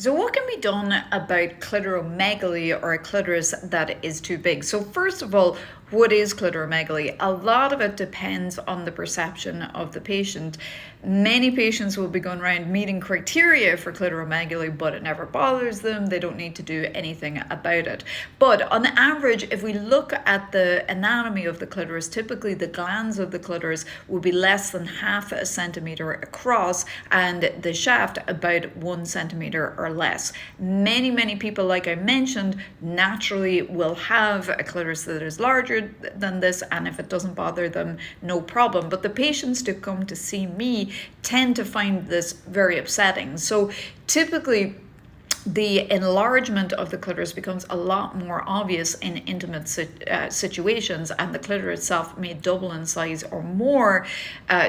So what can be done about clitoromegaly, or a clitoris that is too big? So first of all, what is clitoromegaly? A lot of it depends on the perception of the patient. Many patients will be going around meeting criteria for clitoromegaly, but it never bothers them. They don't need to do anything about it. But on average, if we look at the anatomy of the clitoris, typically the glands of the clitoris will be less than half a centimeter across, and the shaft about 1 centimeter or less. Many people, like I mentioned, naturally will have a clitoris that is larger than this, and if it doesn't bother them, no problem. But the patients who come to see me tend to find this very upsetting. So typically the enlargement of the clitoris becomes a lot more obvious in intimate situations, and the clitoris itself may double in size or more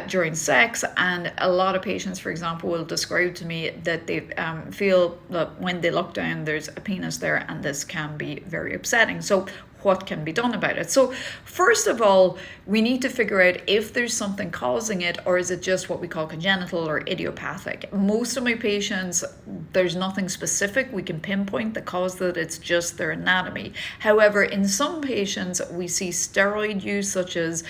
during sex. And a lot of patients, for example, will describe to me that they feel that when they look down, there's a penis there, and this can be very upsetting. So what can be done about it? So first of all, we need to figure out if there's something causing it, or is it just what we call congenital or idiopathic. Most of my patients, there's nothing specific we can pinpoint the cause, that it's just their anatomy. However, in some patients, we see steroid use, such as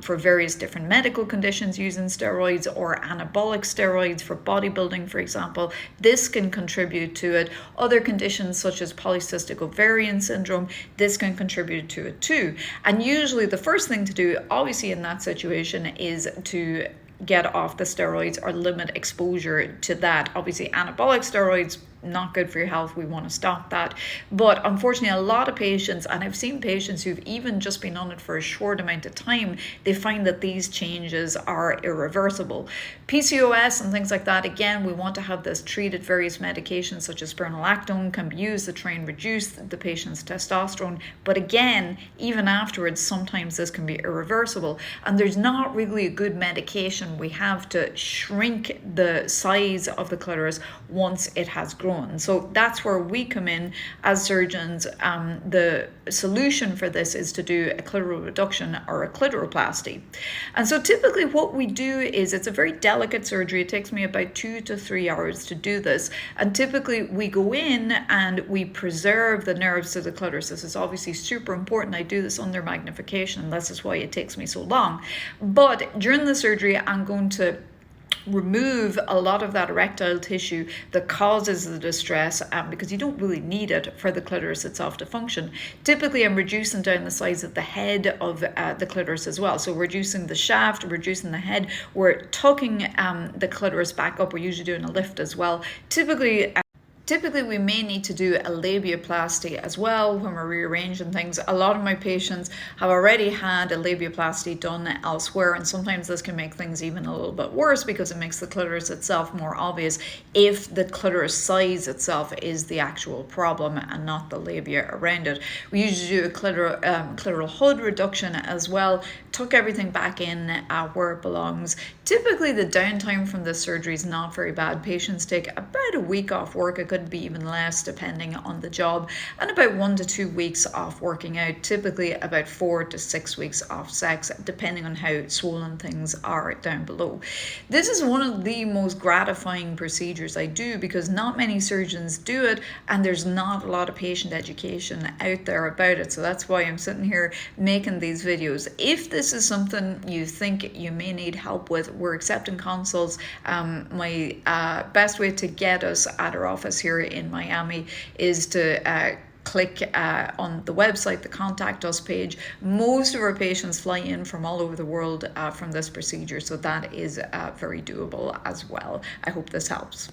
for various different medical conditions using steroids, or anabolic steroids for bodybuilding, for example. This can contribute to it. Other conditions such as polycystic ovarian syndrome, this can contribute to it too. And usually the first thing to do, obviously, in that situation is to get off the steroids or limit exposure to that. Obviously, anabolic steroids, not good for your health. We want to stop that. But unfortunately, a lot of patients, and I've seen patients who've even just been on it for a short amount of time, they find that these changes are irreversible. PCOS and things like that, again, we want to have this treated. Various medications such as spironolactone can be used to try and reduce the patient's testosterone. But again, even afterwards, sometimes this can be irreversible. And there's not really a good medication we have to shrink the size of the clitoris once it has grown. So that's where we come in as surgeons. The solution for this is to do a clitoral reduction or a clitoroplasty. And so typically what we do is, it's a very delicate surgery. It takes me about 2 to 3 hours to do this. And typically we go in and we preserve the nerves to the clitoris. This is obviously super important. I do this under magnification, and this is why it takes me so long. But during the surgery, I'm going to remove a lot of that erectile tissue that causes the distress, because you don't really need it for the clitoris itself to function. Typically, I'm reducing down the size of the head of the clitoris as well. So reducing the shaft, reducing the head. We're tucking the clitoris back up. We're usually doing a lift as well. Typically, we may need to do a labiaplasty as well when we're rearranging things. A lot of my patients have already had a labiaplasty done elsewhere, and sometimes this can make things even a little bit worse, because it makes the clitoris itself more obvious if the clitoris size itself is the actual problem and not the labia around it. We usually do a clitoral hood reduction as well, tuck everything back in where it belongs. Typically, the downtime from this surgery is not very bad. Patients take about a week off work. It could be even less depending on the job, and about 1 to 2 weeks off working out. Typically about 4 to 6 weeks off sex, depending on how swollen things are down below. This is one of the most gratifying procedures I do, because not many surgeons do it, and there's not a lot of patient education out there about it. So that's why I'm sitting here making these videos. If this is something you think you may need help with, we're accepting consults. My best way to get us at our office here in Miami is to click on the website, the contact us page. Most of our patients fly in from all over the world from this procedure, so that is very doable as well. I hope this helps.